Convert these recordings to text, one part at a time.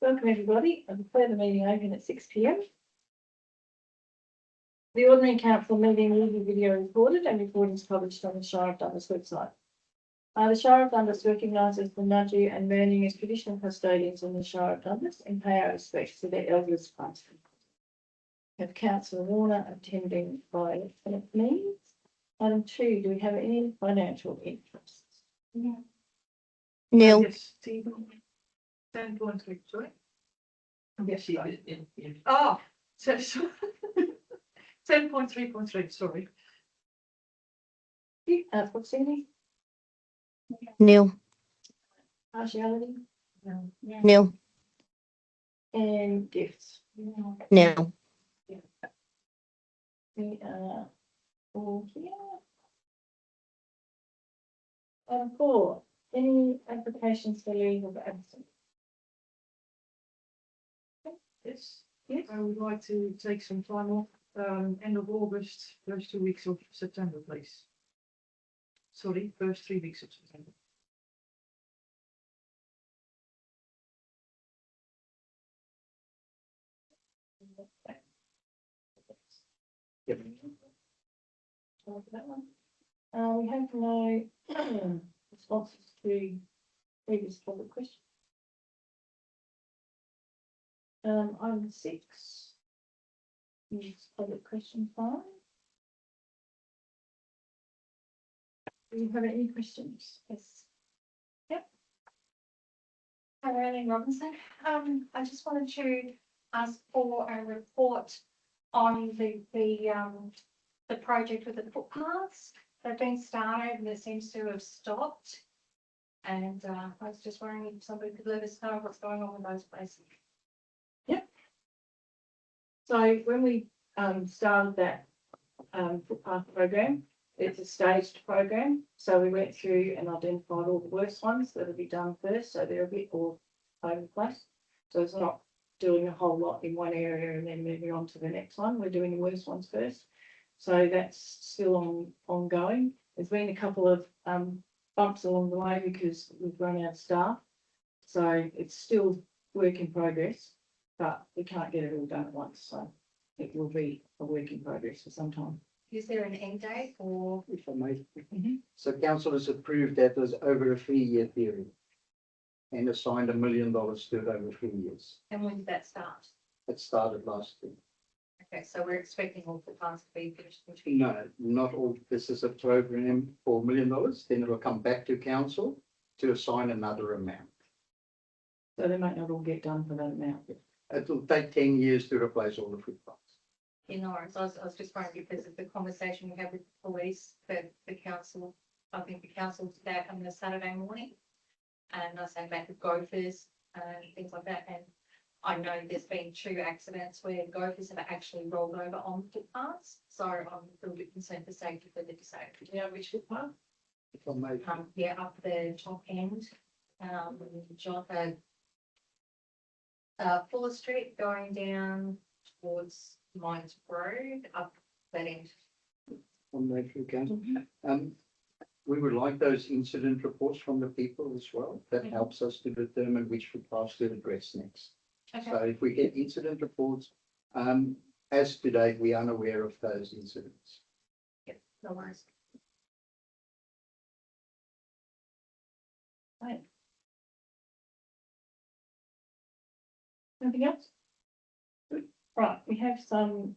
Welcome everybody. I declare the meeting open at 6 p.m. The ordinary council meeting will be video recorded and recordings published on the Shire of Dundas website. The Shire of Dundas recognises the Nudgee and Merning as traditional custodians in the Shire of Dundas and pay our respects to their elders past. We have Councillor Warner attending by electronic means. Item 2, do we have any financial interests? Yeah. Nil. Yes, Stephen. 10.3, sorry. Yes, She did. Oh, so 10.3.3, sorry. Proximity, Nil. partiality, Nil. and gifts. Nil. We are all here. Item 4, any applications for leave of absence? Yes. Yes. I would like to take some time off, end of August, first 2 weeks of September, please. Sorry, first 3 weeks of September. Yep. That one. We have no responses to previous public questions. Item 6 is public question 5. Do you have any questions? Yes. Hi, Raylene Robinson. I just wanted to ask for a report on the project with the footpaths. They've been started and it seems to have stopped. And I was just wondering if somebody could let us know what's going on with those places. So when we started that footpath program, it's a staged program. So we went through and identified all the worst ones that'll be done first. So they're a bit all over the place. So it's not doing a whole lot in one area and then moving on to the next one. We're doing the worst ones first. So that's still ongoing. There's been a couple of bumps along the way because we've run out of staff. So it's still work in progress, but we can't get it all done at once. So it will be a work in progress for some time. Is there an end date or? If I may. Mhm. So council has approved that was over a 3-year period. And assigned $1 million to it over 3 years. And when did that start? It started last year. Okay, so we're expecting all the plans to be finished in 2 years. No, not all. This is a program for $1 million. Then it will come back to council to assign another amount. So they might not all get done for that amount. It will take 10 years to replace all the footpaths. You know, so I was just wondering because of the conversation we had with the police, that the council, I think the council was there coming a Saturday morning. And I was saying about the gophers and things like that. And I know there's been 2 accidents where gophers have actually rolled over on footpaths. So I'm a little bit concerned for safety for the disabled. Yeah, which footpath? If I may. Yeah, up the top end, Fuller Street going down towards Mines Road, up that end. On the way through council. We would like those incident reports from the people as well. That helps us to determine which footpaths to address next. Okay. So if we get incident reports, as today, we are unaware of those incidents. No worries. Right. Anything else? Good. Right, we have some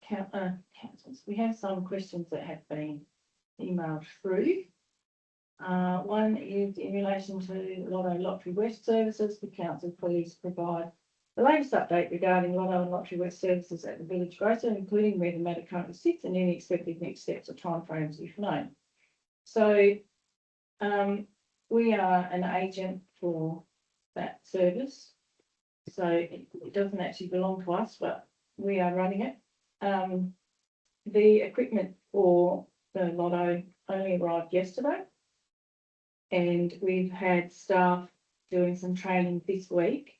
councils. We have some questions that have been emailed through. One is in relation to Lotto Lottery West services. The council please provide the latest update regarding Lotto and Lottery West services at the village grocer, including where the matter currently sits and any expected next steps or timeframes if known. So we are an agent for that service. So it doesn't actually belong to us, but we are running it. The equipment for the Lotto only arrived yesterday. And we've had staff doing some training this week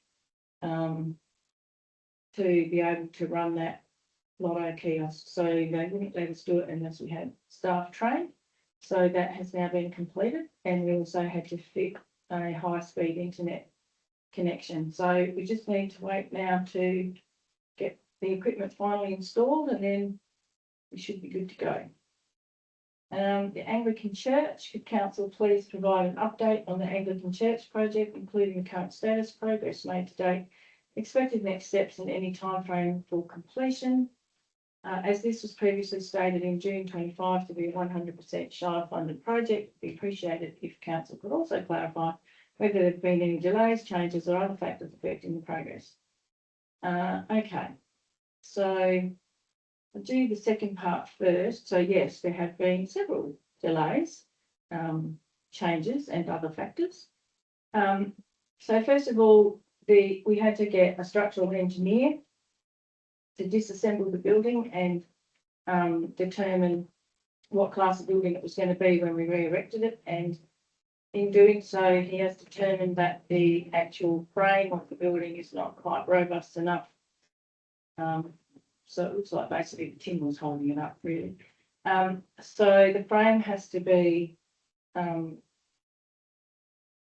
to be able to run that Lotto kiosk. So they wouldn't let us do it unless we had staff trained. So that has now been completed, and we also had to fit a high-speed internet connection. So we just need to wait now to get the equipment finally installed, and then we should be good to go. The Anglican Church, could council please provide an update on the Anglican Church project, including the current status, progress made to date, expected next steps, and any timeframe for completion? As this was previously stated in June 25 to be a 100% Shire funded project, it'd be appreciated if council could also clarify whether there have been any delays, changes, or other factors affecting the progress. Okay, so I'll do the second part first. So yes, there have been several delays, changes, and other factors. So first of all, we had to get a structural engineer to disassemble the building and determine what class of building it was going to be when we re-erected it. And in doing so, he has determined that the actual frame of the building is not quite robust enough. So it looks like basically the tin was holding it up, really. So the frame has to be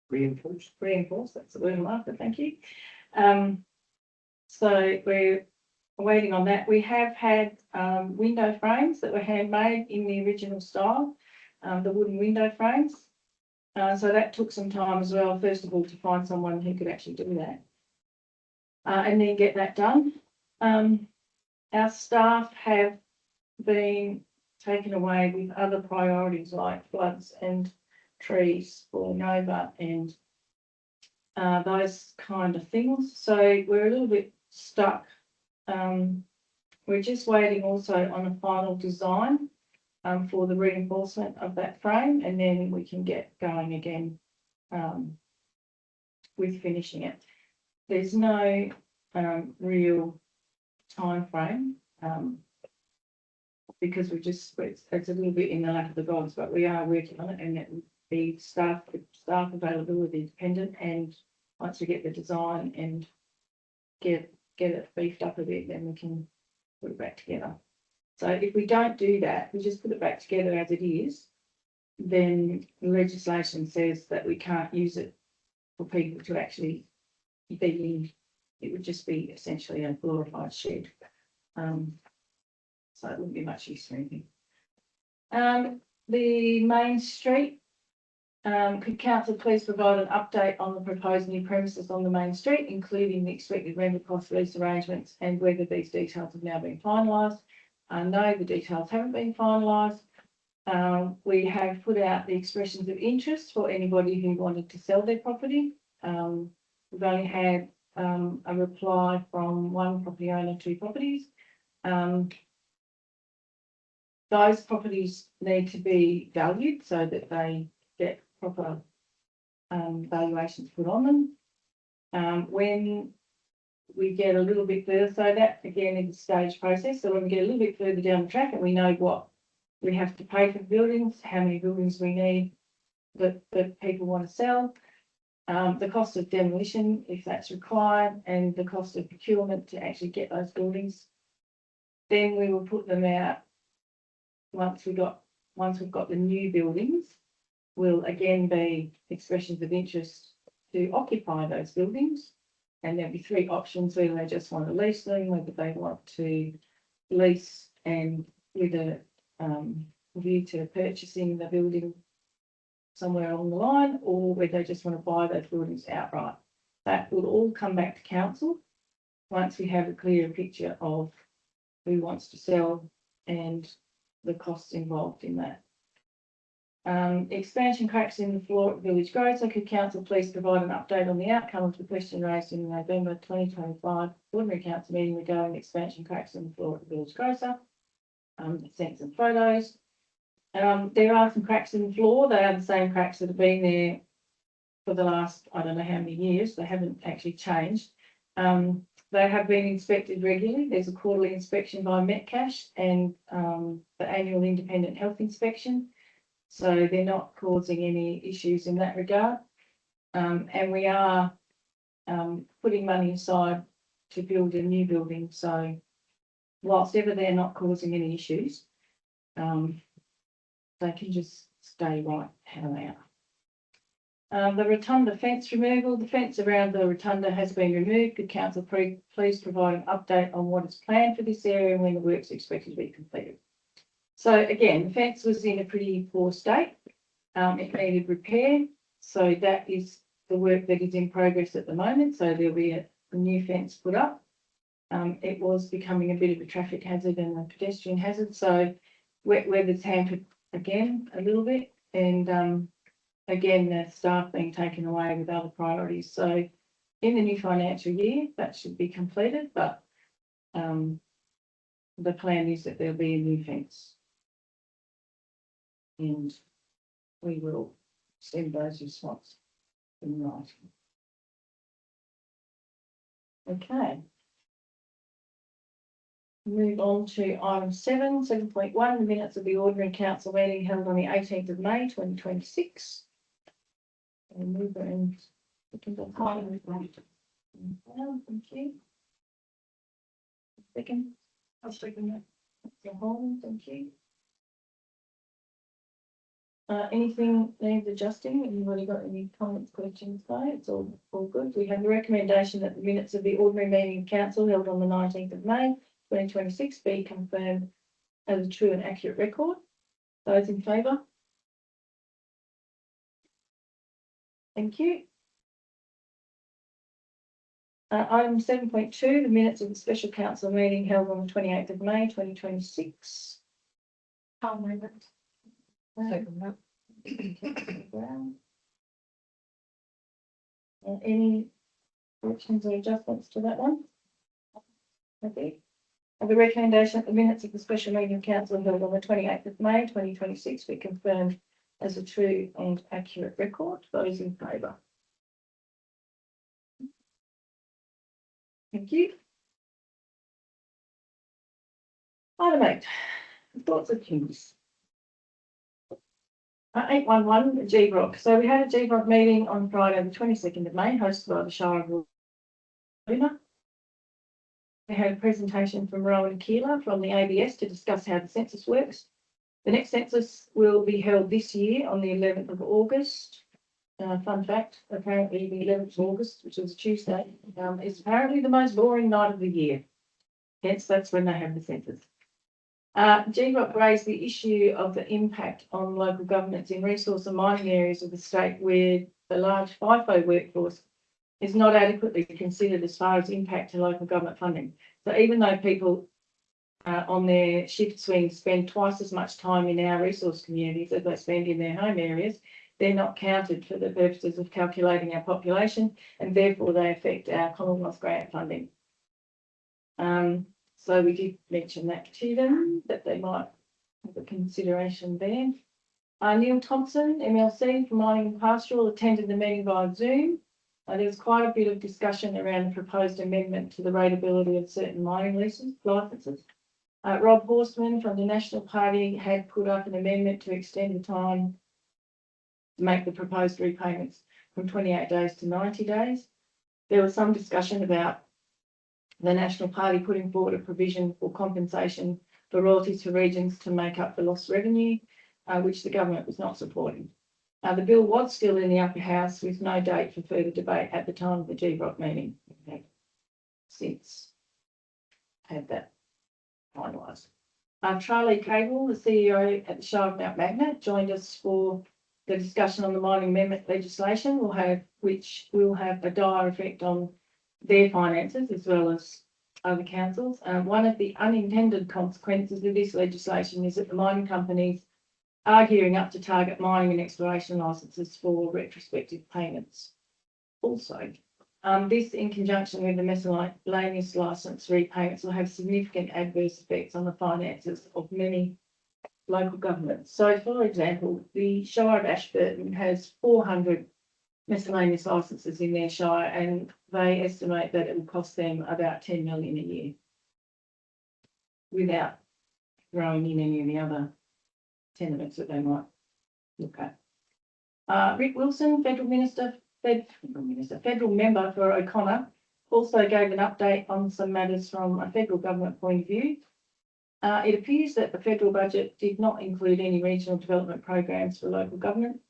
reinforced. That's the word I'm after. Thank you. So we're waiting on that. We have had window frames that were handmade in the original style, the wooden window frames. So that took some time as well, first of all, to find someone who could actually do that and then get that done. Our staff have been taken away with other priorities like floods and trees falling over and those kind of things. So we're a little bit stuck. We're just waiting also on a final design for the reinforcement of that frame, and then we can get going again with finishing it. There's no real time frame because it's a little bit in the lap of the gods, but we are working on it, and it will be staff availability dependent. And once we get the design and get it beefed up a bit, then we can put it back together. So if we don't do that, we just put it back together as it is, then the legislation says that we can't use it for people to actually be in. It would just be essentially a glorified shed. So it wouldn't be much use for anything. The main street, could council please provide an update on the proposed new premises on the main street, including the expected rental cost lease arrangements and whether these details have now been finalised? No, the details haven't been finalised. We have put out the expressions of interest for anybody who wanted to sell their property. We've only had a reply from one property owner, 2 properties. Those properties need to be valued so that they get proper valuations put on them. When we get a little bit further, so that again is a stage process. So when we get a little bit further down the track and we know what we have to pay for buildings, how many buildings we need that people want to sell, the cost of demolition, if that's required, and the cost of procurement to actually get those buildings, then we will put them out. Once we've got the new buildings, will again be expressions of interest to occupy those buildings. And there'll be 3 options, whether they just want to lease them, whether they want to lease and with a view to purchasing the building somewhere along the line, or whether they just want to buy those buildings outright. That will all come back to council once we have a clearer picture of who wants to sell and the costs involved in that. Expansion cracks in the floor at Village Grocer. Could council please provide an update on the outcome of the question raised in the November 2025 ordinary council meeting regarding expansion cracks in the floor at the Village Grocer? Sent some photos. There are some cracks in the floor. They are the same cracks that have been there for the last, I don't know how many years. They haven't actually changed. They have been inspected regularly. There's a quarterly inspection by Metcash and the annual independent health inspection. So they're not causing any issues in that regard. And we are putting money aside to build a new building. So whilst ever they're not causing any issues, they can just stay right how they are. The rotunda fence removal, the fence around the rotunda has been removed. Could council please provide an update on what is planned for this area and when the works are expected to be completed? So again, the fence was in a pretty poor state. It needed repair. So that is the work that is in progress at the moment. So there'll be a new fence put up. It was becoming a bit of a traffic hazard and a pedestrian hazard. So wet weather's hampered again a little bit. And again, the staff being taken away with other priorities. So in the new financial year, that should be completed, but the plan is that there'll be a new fence. And we will send those responses in writing. Okay. Move on to item 7.1, the minutes of the ordinary council meeting held on the 18th of May, 2026. And move and thank you. Second. I'll second that. Thank you. Anything needs adjusting? Anybody got any comments, questions? No, it's all good. We have the recommendation that the minutes of the ordinary meeting of council held on the 19th of May, 2026 be confirmed as a true and accurate record. Those in favour? Thank you. Item 7.2, the minutes of the special council meeting held on the 28th of May, 2026. I'll move it. Second that. Any corrections or adjustments to that one? Okay. The recommendation that the minutes of the special meeting of council held on the 28th of May, 2026 be confirmed as a true and accurate record. Those in favour? Thank you. Item 8, thoughts of Kings. 811 GBROC. So we had a GBROC meeting on Friday, the 22nd of May, hosted by the Shire of Wollona. We had a presentation from Rowan Keeler from the ABS to discuss how the census works. The next census will be held this year on the 11th of August. Fun fact, apparently the 11th of August, which is a Tuesday, is apparently the most boring night of the year. Hence, that's when they have the census. GBROC raised the issue of the impact on local governments in resource and mining areas of the state where the large FIFO workforce is not adequately considered as far as impact to local government funding. So even though people on their shift swings spend twice as much time in our resource communities as they spend in their home areas, they're not counted for the purposes of calculating our population, and therefore they affect our Commonwealth grant funding. So we did mention that to them, that they might have a consideration there. Neil Thompson, MLC for Mining and Pastoral, attended the meeting via Zoom. There was quite a bit of discussion around the proposed amendment to the rateability of certain mining licences. Rob Horseman from the National Party had put up an amendment to extend the time to make the proposed repayments from 28 days to 90 days. There was some discussion about the National Party putting forward a provision for compensation for royalties to regions to make up the lost revenue, which the government was not supporting. The bill was still in the upper house with no date for further debate at the time of the GBROC meeting. Okay. Since had that finalised. Charlie Cable, the CEO at the Shire of Mount Magnet, joined us for the discussion on the mining amendment legislation, which will have a dire effect on their finances as well as other councils. One of the unintended consequences of this legislation is that the mining companies are gearing up to target mining and exploration licences for retrospective payments. Also, this in conjunction with the miscellaneous licence repayments will have significant adverse effects on the finances of many local governments. So, for example, the Shire of Ashburton has 400 miscellaneous licences in their shire, and they estimate that it will cost them about 10 million a year without throwing in any of the other tenements that they might look at. Rick Wilson, federal member for O'Connor, also gave an update on some matters from a federal government point of view. It appears that the federal budget did not include any regional development programs for local government.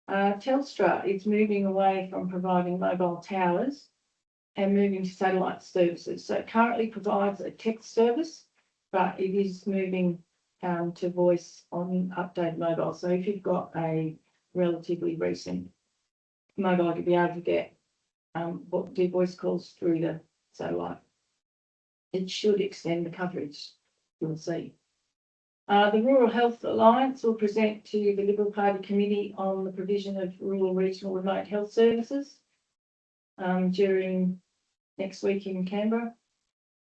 Telstra is moving away from providing mobile towers and moving to satellite services. So it currently provides a text service, but it is moving to voice on updated mobile. So if you've got a relatively recent mobile, you'll be able to get do voice calls through the satellite. It should extend the coverage, you'll see. The Rural Health Alliance will present to the Liberal Party Committee on the provision of rural regional remote health services during next week in Canberra.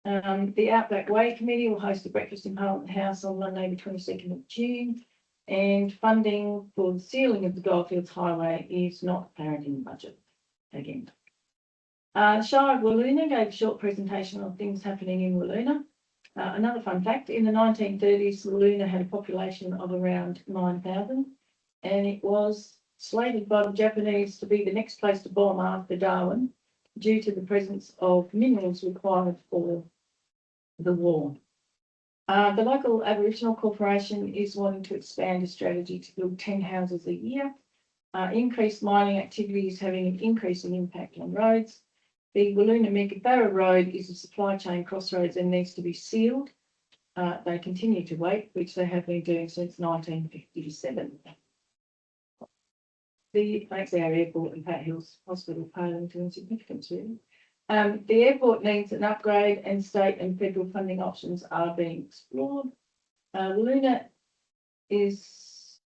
The Outback Way Committee will host a breakfast in Parliament House on Monday, the 22nd of June. And funding for the sealing of the Goldfields Highway is not apparent in the budget again. Shire of Wiluna gave a short presentation on things happening in Wiluna. Another fun fact, in the 1930s, Wiluna had a population of around 9,000, and it was slated by the Japanese to be the next place to bomb after Darwin due to the presence of minerals required for the war. The local Aboriginal Corporation is wanting to expand a strategy to build 10 houses a year. Increased mining activity is having an increasing impact on roads. The Wiluna Meekatharra Road is a supply chain crossroads and needs to be sealed. They continue to wait, which they have been doing since 1957. Makes our airport and Pat Hills Hospital pale into insignificance, really. The airport needs an upgrade and state and federal funding options are being explored. Wiluna is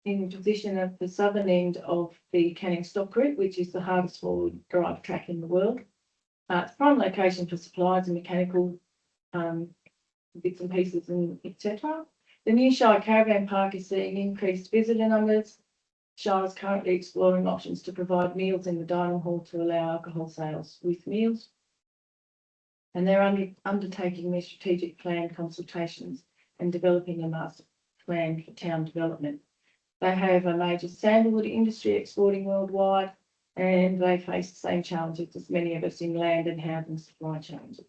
in position at the southern end of the Canning Stock Route, which is the hardest forward drive track in the world. It's a prime location for supplies and mechanical bits and pieces and etc. The new Shire Caravan Park is seeing increased visitor numbers. Shire is currently exploring options to provide meals in the dining hall to allow alcohol sales with meals. And they're undertaking their strategic plan consultations and developing a master plan for town development. They have a major sandalwood industry exporting worldwide, and they face the same challenges as many of us in land and housing supply chains.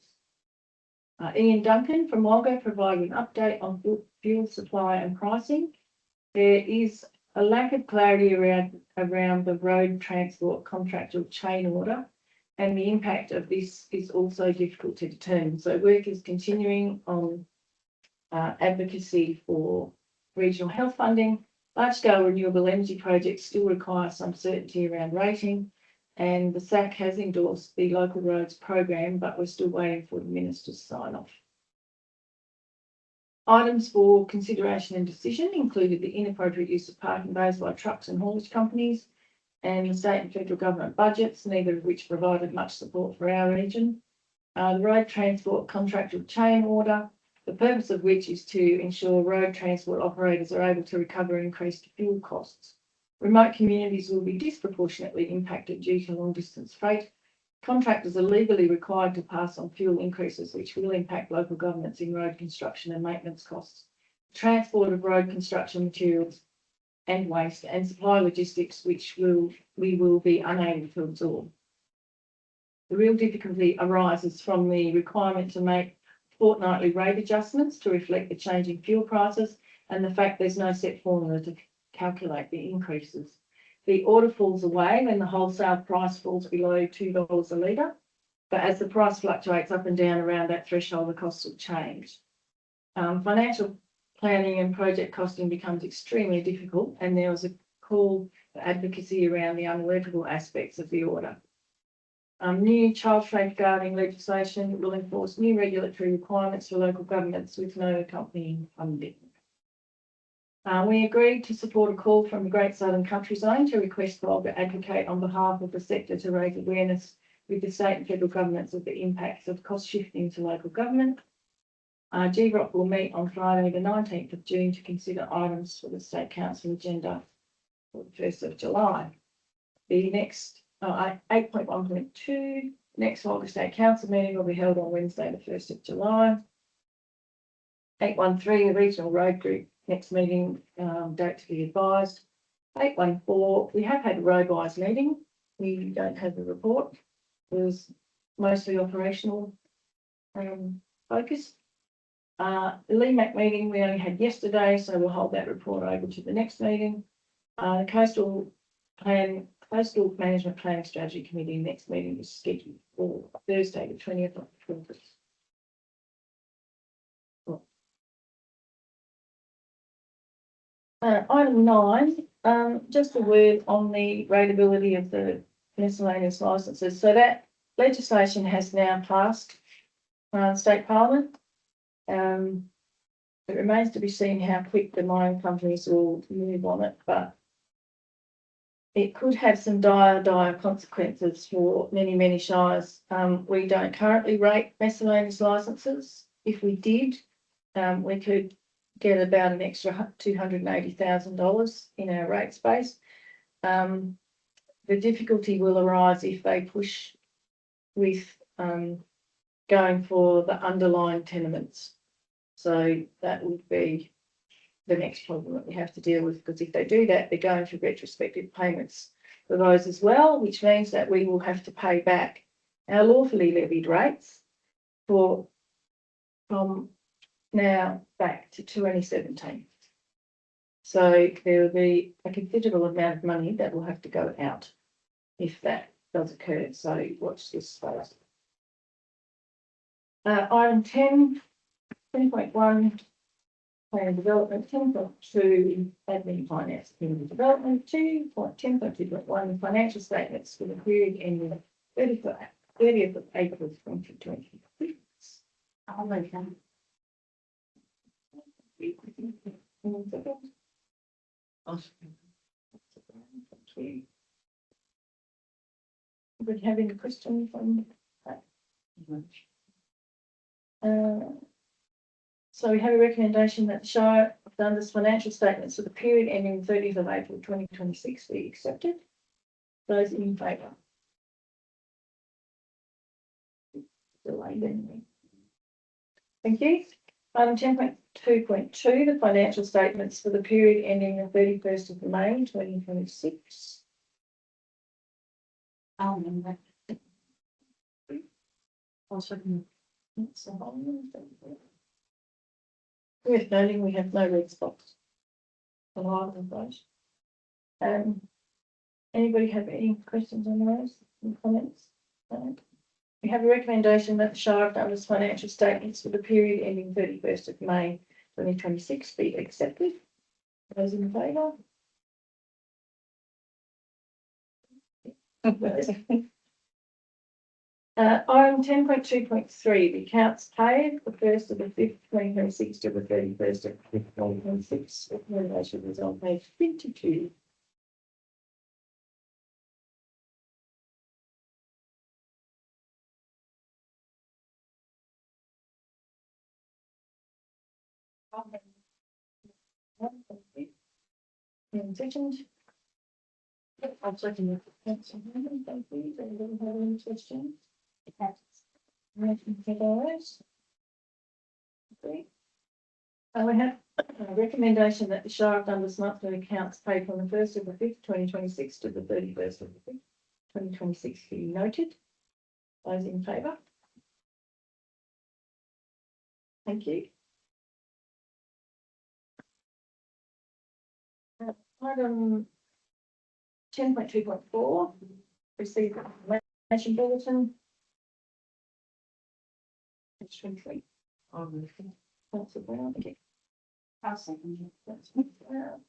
Ian Duncan from Wonga provided an update on fuel supply and pricing. There is a lack of clarity around the road transport contractual chain order, and the impact of this is also difficult to determine. So work is continuing on advocacy for regional health funding. Large-scale renewable energy projects still require some certainty around rating, and the SAC has endorsed the local roads program, but we're still waiting for the minister's sign off. Items for consideration and decision included the inappropriate use of parking bays by trucks and haulage companies and the state and federal government budgets, neither of which provided much support for our region. The road transport contractual chain order, the purpose of which is to ensure road transport operators are able to recover increased fuel costs. Remote communities will be disproportionately impacted due to long distance freight. Contractors are legally required to pass on fuel increases, which will impact local governments in road construction and maintenance costs, transport of road construction materials and waste, and supply logistics, which we will be unable to absorb. The real difficulty arises from the requirement to make fortnightly rate adjustments to reflect the changing fuel prices and the fact there's no set formula to calculate the increases. The order falls away when the wholesale price falls below $2 a litre, but as the price fluctuates up and down around that threshold, the costs will change. Financial planning and project costing becomes extremely difficult, and there was a call for advocacy around the unworkable aspects of the order. New child safeguarding legislation will enforce new regulatory requirements for local governments with no accompanying funding. We agreed to support a call from the Great Southern Country Zone to request Wagga advocate on behalf of the sector to raise awareness with the state and federal governments of the impacts of cost shifting to local government. GROP will meet on Friday the 19th of June to consider items for the State Council agenda for the 1st of July. The next 8.1.2, next Wagga State Council meeting will be held on Wednesday, the 1st of July. 8.1.3, the Regional Road Group, next meeting, date to be advised. 8.1.4, we have had a roadwise meeting. We don't have the report. It was mostly operational focus. The LEMAC meeting we only had yesterday, so we'll hold that report over to the next meeting. The coastal management planning strategy committee next meeting is scheduled for Thursday, the 20th of August. Item 9, just a word on the rateability of the miscellaneous licences. So that legislation has now passed state parliament. It remains to be seen how quick the mining companies will move on it, but it could have some dire consequences for many shires. We don't currently rate miscellaneous licences. If we did, we could get about an extra $280,000 in our rate space. The difficulty will arise if they push with going for the underlying tenements. So that would be the next problem that we have to deal with, because if they do that, they're going for retrospective payments for those as well, which means that we will have to pay back our lawfully levied rates from now back to 2017. So there will be a considerable amount of money that will have to go out if that does occur. So watch this space. Item 10.1. Plan development, 10.2 admin finance community development, 10.2.1 financial statements for the period ending 30th of April 2026. I'll move them. Anybody have any questions on that? So we have a recommendation that the Shire of Dundas financial statements for the period ending 30th of April 2026 be accepted. Those in favour? Delayed anyway. Thank you. Item 10.2.2, the financial statements for the period ending the 31st of May 2026. I'll move that. I'll second. That's a whole lot. Worth noting we have no red spots on either of those. Anybody have any questions on those? Any comments? No. We have a recommendation that the Shire of Dundas financial statements for the period ending 31st of May 2026 be accepted. Those in favour? Item 10.2.3, the accounts paid the 1st of the 5th, 2026 to the 31st of the 5th, 2026. Recommendation is on page 22. And second. I'll second it. Thank you. Anybody have any questions? Motion for those. Okay. We have a recommendation that the Shire of Dundas monthly accounts paid from the 1st of the 5th, 2026 to the 31st of the 5th, 2026 be noted. Those in favour? Thank you. Item 10.2.4, receive information bulletin. Page 23. I'll move it. Councillor Brown, okay. I'll second it. That's Brown.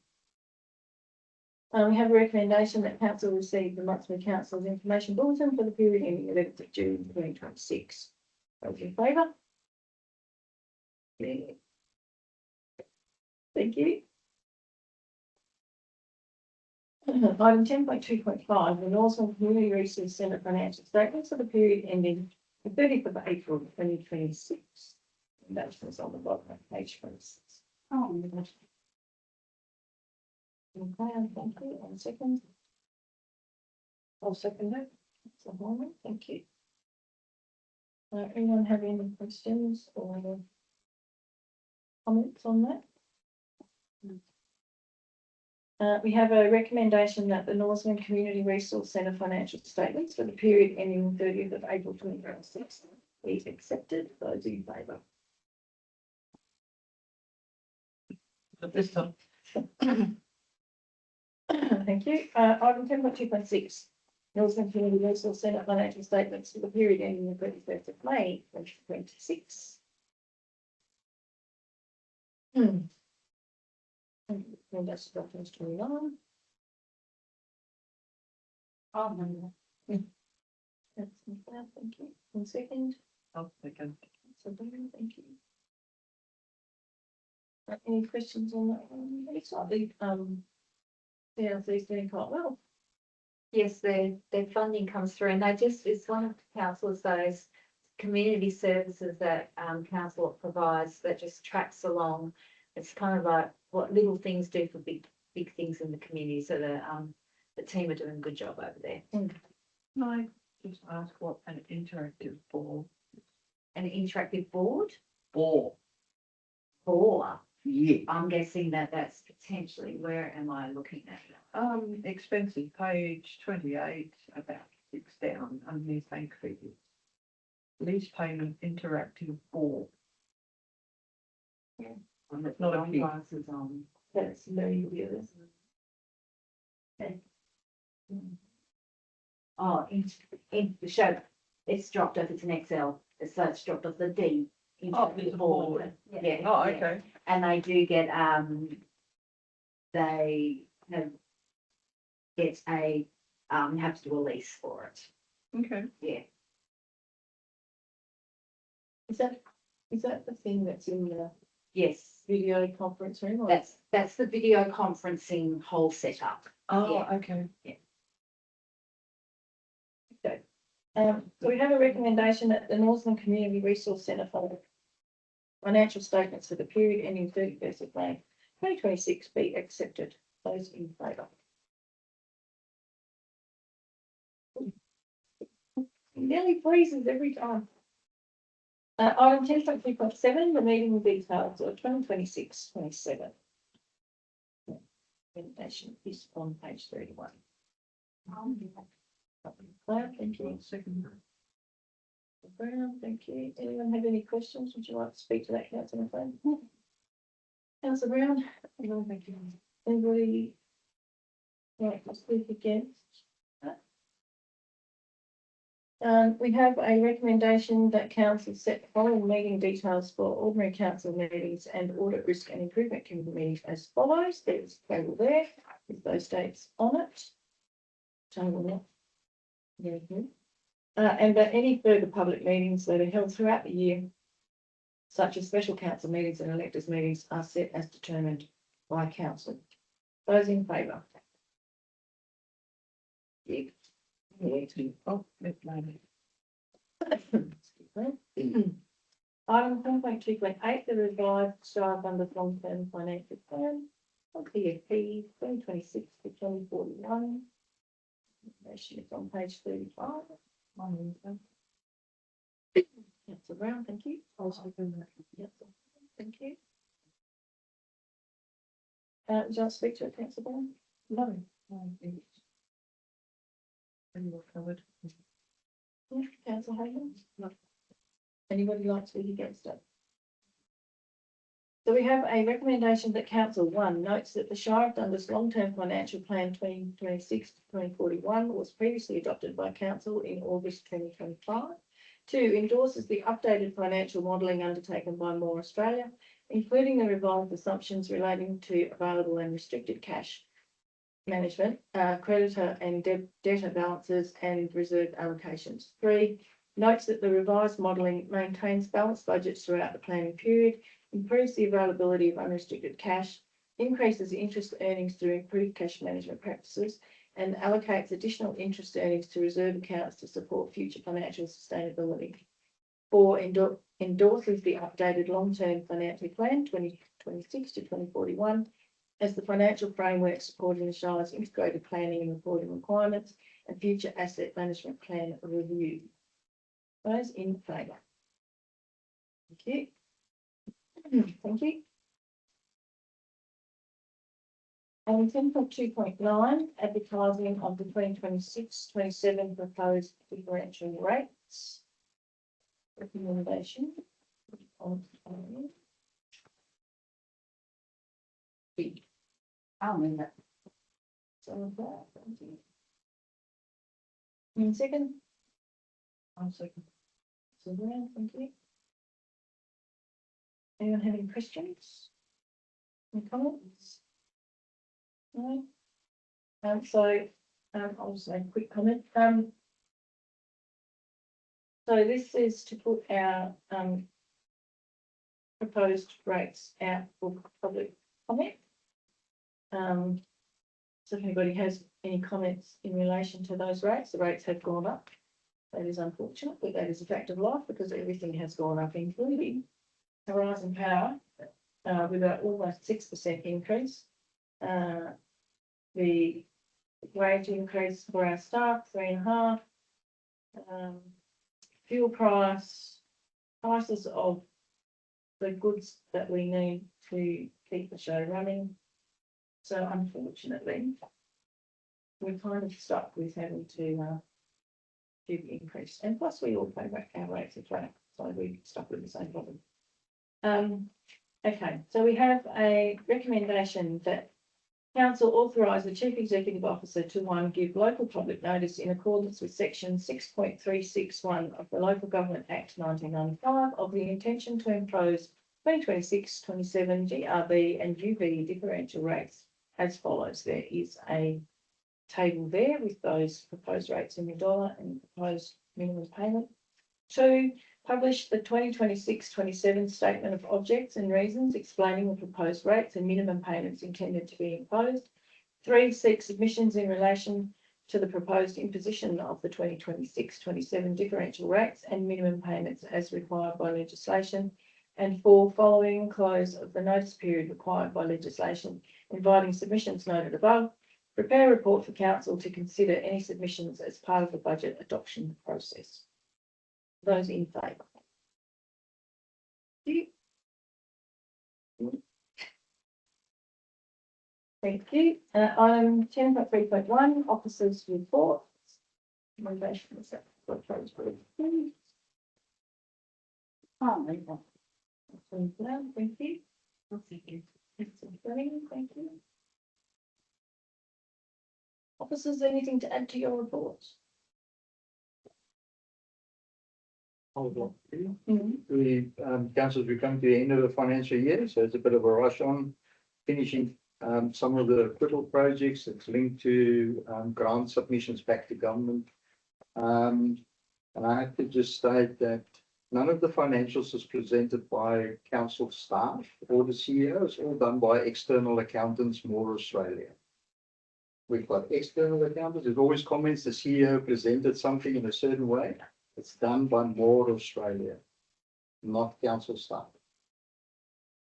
We have a recommendation that council receive the monthly council's information bulletin for the period ending 11th of June 2026. Those in favour? Yeah. Thank you. Item 10.2.5, the Norseman Community Resource Centre financial statements for the period ending the 30th of April 2026. And that was on the bottom of page 26. I'll move that. Okay, thank you. One second. I'll second it. So, thank you. Anyone have any questions or comments on that? We have a recommendation that the Norseman Community Resource Centre financial statements for the period ending 30th of April 2026 be accepted. Those in favour? But this time, Thank you. Item 10.2.6. Northern Community Resource Centre financial statements for the period ending the 31st of May 2026. And that's reference 29. That's that, thank you. One second. I'll second. So, thank you. Any questions on that one? It's slightly, yeah, these doing quite well. Yes, their funding comes through and they just, it's one of the council's those community services that council provides that just tracks along. It's kind of like what little things do for big things in the community. So the team are doing a good job over there. Can I just ask what an interactive board? An interactive board Board. for, Yeah. I'm guessing that's potentially, where am I looking at? Expensive, page 28, about 6 down, underneath bank figures. Lease payment interactive board. Yeah. It's not a big. Glasses on. That's very good. Oh, in the show, it's dropped off, it's an Excel, so it's dropped off the D. Oh, interactive it's a board. Yeah. Oh, yeah. okay. And they do get, they have, get a, have to do a lease for it, Okay. yeah. Is that the thing that's in the Yes, video conference room? Or that's the video conferencing whole setup. Oh, Yeah. okay. So we have a recommendation that the Northern Community Resource Centre for financial statements for the period ending 31st of May 2026 be accepted. Those in favour? Nearly freezes every time. Item 10.3.7, the meeting details of 2026-27. Recommendation is on page 31. Claire, thank you. Second. Brown, thank you. Anyone have any questions? Would you like to speak to that, councillor McLean? Councillor Brown? No, thank you. Anybody like to speak against? We have a recommendation that council set the following meeting details for ordinary council meetings and audit risk and improvement committee meetings as follows. There's a table there with those dates on it. Table there. Very good. And that any further public meetings that are held throughout the year, such as special council meetings and electors meetings, are set as determined by council. Those in favour? Oh, maybe. Item 10.2.8, the revised Shire Bundas long-term financial plan, PFP 2026 to 2041. Information is on page 35. Councillor Brown, thank you. Yep, thank you. Would you like to speak to it, Councillor Brown? No. Anyway, covered. Yeah, Councillor Hayden? No. Anybody like to speak against it? So we have a recommendation that Council 1 notes that the Shire of Dundas Long-Term Financial Plan 2026 to 2041 was previously adopted by Council in August 2025. 2, endorses the updated financial modelling undertaken by More Australia, including the revised assumptions relating to available and restricted cash management, creditor and debtor balances and reserve allocations. 3, notes that the revised modelling maintains balanced budgets throughout the planning period, improves the availability of unrestricted cash, increases interest earnings through improved cash management practices, and allocates additional interest earnings to reserve accounts to support future financial sustainability. 4, endorses the updated long-term financial plan 2026 to 2041 as the financial framework supporting the Shire's integrated planning and reporting requirements and future asset management plan review. Those in favour? Thank you. Thank you. And 10.2.9, advertising of the 2026-27 proposed differential rates. Recommendation. big. I'll move it. So that, thank you. In second, I'll second. so Brian, thank you. Anyone have any questions? Any comments? No? I'll just make a quick comment. So this is to put our, proposed rates out for public comment. So if anybody has any comments in relation to those rates, the rates have gone up. That is unfortunate, but that is a fact of life because everything has gone up, including Horizon Power, with an almost 6% increase. The wage increase for our staff, 3.5%. Fuel prices of the goods that we need to keep the show running. So unfortunately, we're kind of stuck with having to do the increase. And plus we all pay back our rates as well, so we're stuck with the same problem. Okay, so we have a recommendation that council authorise the chief executive officer to give local public notice in accordance with section 6.361 of the Local Government Act 1995 of the intention to impose 2026-27 GRB and UB differential rates as follows. There is a table there with those proposed rates in the dollar and proposed minimum payment. 2, publish the 2026-27 statement of objects and reasons explaining the proposed rates and minimum payments intended to be imposed. 3, seek submissions in relation to the proposed imposition of the 2026-27 differential rates and minimum payments as required by legislation. And 4, following close of the notice period required by legislation, inviting submissions noted above, prepare a report for council to consider any submissions as part of the budget adoption process. Those in favour? Thank you. Item 10.3.1, officers' reports. Motivation is that for approach for it. I'll move it. Thank you. Thank you. Thank you. Officers, anything to add to your reports? We, councils, we come to the end of the financial year, so it's a bit of a rush on finishing some of the critical projects that's linked to grant submissions back to government. And I have to just state that none of the financials is presented by council staff or the CEO. It's all done by external accountants, More Australia. We've got external accountants. There's always comments the CEO presented something in a certain way. It's done by More Australia, not council staff.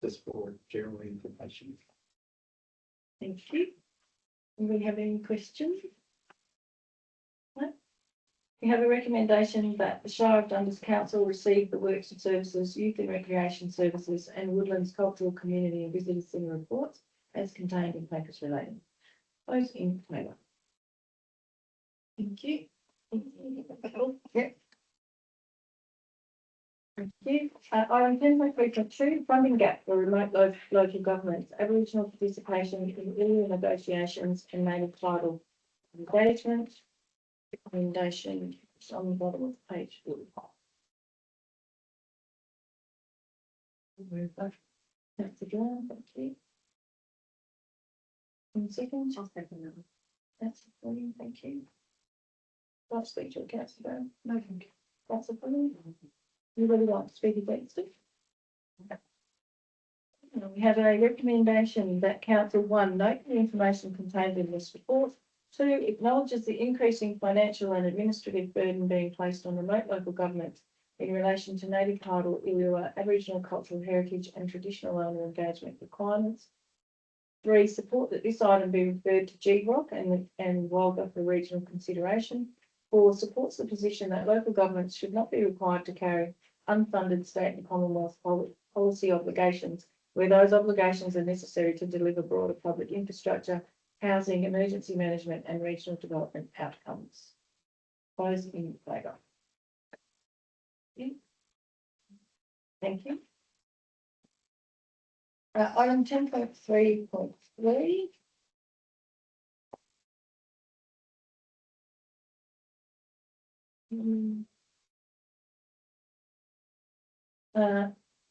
Just for general information. Thank you. Do we have any questions? No? We have a recommendation that the Shire of Dundas Council receive the Works and Services, Youth and Recreation Services and Woodlands Cultural Community and Visitor Centre reports as contained in papers relating. Those in favour? Thank you. Yep. Thank you. Item 10.3.2, funding gap for remote local governments, Aboriginal participation in area negotiations and native title engagement. Recommendation is on the bottom of page 45. That's again, thank you. In second, I'll second that. that's brilliant, thank you. Last speech or councillor, No, thank you. that's a brilliant. You really like to speak against it? We have a recommendation that council 1, note the information contained in this report. 2, acknowledges the increasing financial and administrative burden being placed on remote local governments in relation to native title, Illawarra, Aboriginal cultural heritage and traditional owner engagement requirements. 3, support that this item be referred to GROC and Walga for regional consideration. 4, supports the position that local governments should not be required to carry unfunded state and Commonwealth policy obligations where those obligations are necessary to deliver broader public infrastructure, housing, emergency management and regional development outcomes. Those in favour? Thank you. Item 10.3.3 3.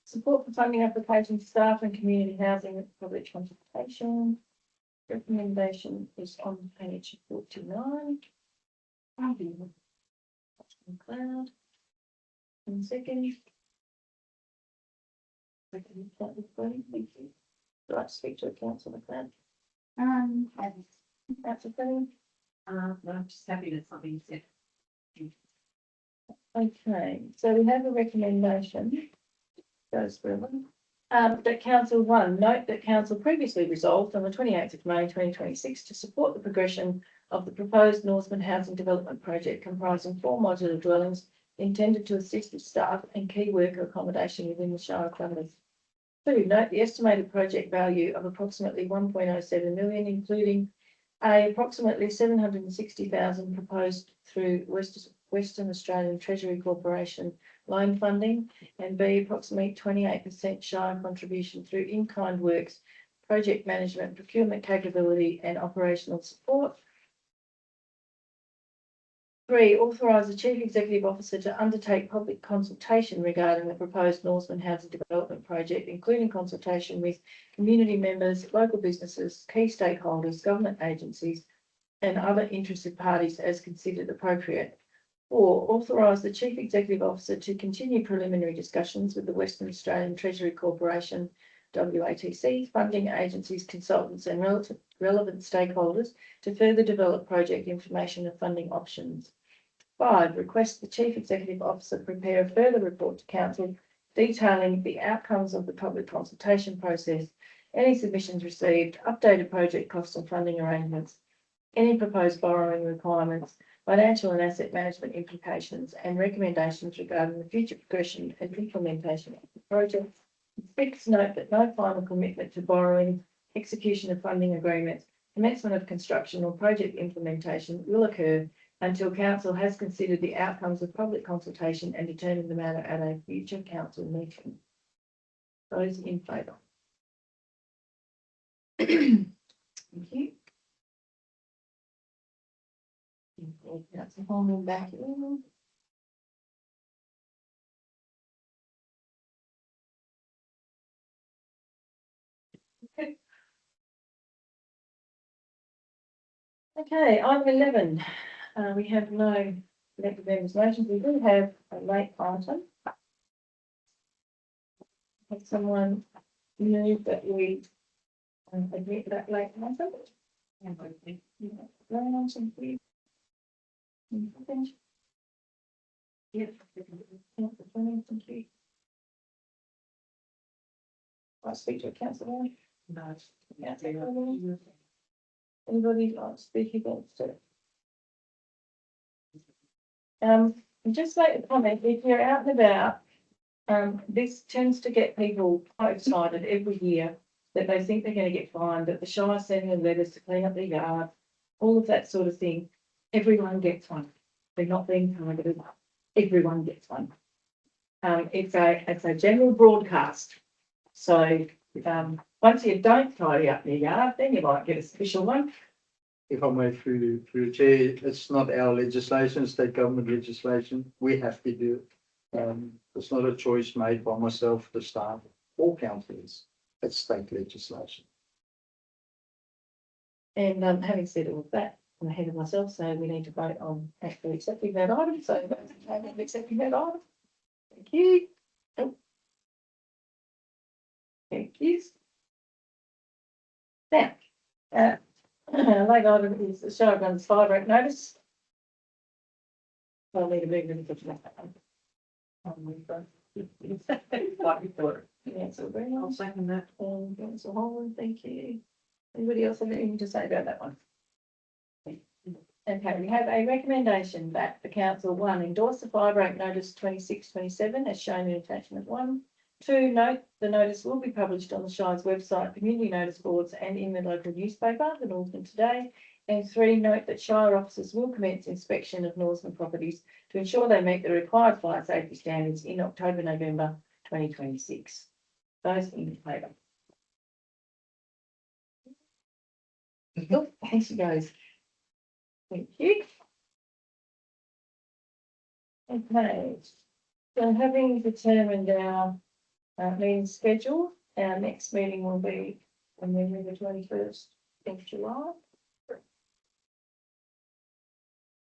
Support for funding applications, staff and community housing and public consultation. Recommendation is on page 49. McLeod. And second. Second, that was great, thank you. Do I speak to a councillor McLeod? That's a thing. I'm just happy that something said. Okay, so we have a recommendation. Goes through them. That council one, note that council previously resolved on the 28th of May 2026 to support the progression of the proposed Norseman Housing Development Project comprising 4 modular dwellings intended to assist with staff and key worker accommodation within the Shire of Flinders. 2, note the estimated project value of approximately 1.07 million, including approximately 760,000 proposed through Western Australian Treasury Corporation loan funding, and B, approximately 28% Shire contribution through in-kind works, project management, procurement capability and operational support. 3, authorise the Chief Executive Officer to undertake public consultation regarding the proposed Norseman Housing Development Project, including consultation with community members, local businesses, key stakeholders, government agencies and other interested parties as considered appropriate. 4, authorise the Chief Executive Officer to continue preliminary discussions with the Western Australian Treasury Corporation, WATC, funding agencies, consultants and relevant stakeholders to further develop project information and funding options. 5, request the Chief Executive Officer prepare a further report to Council detailing the outcomes of the public consultation process, any submissions received, updated project costs and funding arrangements, any proposed borrowing requirements, financial and asset management implications and recommendations regarding the future progression and implementation of the project. 6, note that no final commitment to borrowing, execution of funding agreements, commencement of construction or project implementation will occur until Council has considered the outcomes of public consultation and determined the matter at a future Council meeting. Those in favour? Thank you. Councillor Holman back in. Okay, item 11. We have no elected members' motions. We do have a late item. Have someone move that we admit that late item? Yes. Thank you. I speak to a councillor. No. Yeah, anybody like to speak against it? Just like a comment, if you're out and about, this tends to get people quite excited every year that they think they're going to get fined, that the Shire sending them letters to clean up their yard, all of that sort of thing. Everyone gets one. They're not being targeted. Everyone gets one. It's a general broadcast. So once you don't tidy up your yard, then you might get a special one. If I may through the chair, it's not our legislation, state government legislation. We have to do it. It's not a choice made by myself, the staff, or councillors. It's state legislation. And having said all of that, I'm ahead of myself, so we need to vote on actually accepting that item. So that's in favour of accepting that item. Thank you. Oh. Thank you. Now, late item is the Shire runs fire break notice. I'll need a big one for that. Like before. Yeah, so very I'll nice. second that. Councillor Holland, thank you. Anybody else have anything to say about that one? Okay, we have a recommendation that the council, 1, endorse the fire break notice 26/27 as shown in attachment 1. 2, note the notice will be published on the Shire's website, community notice boards and in the local newspaper, the Norseman Today. And 3, note that Shire officers will commence inspection of Norseman properties to ensure they meet the required fire safety standards in October, November 2026. Those in favour? Oh, there she goes. Thank you. Okay, so having determined our meeting schedule, our next meeting will be on November 21st of July.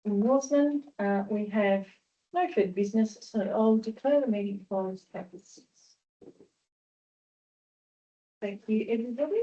In Northland, we have no further business, so I'll declare the meeting closed at 6. Thank you, everybody.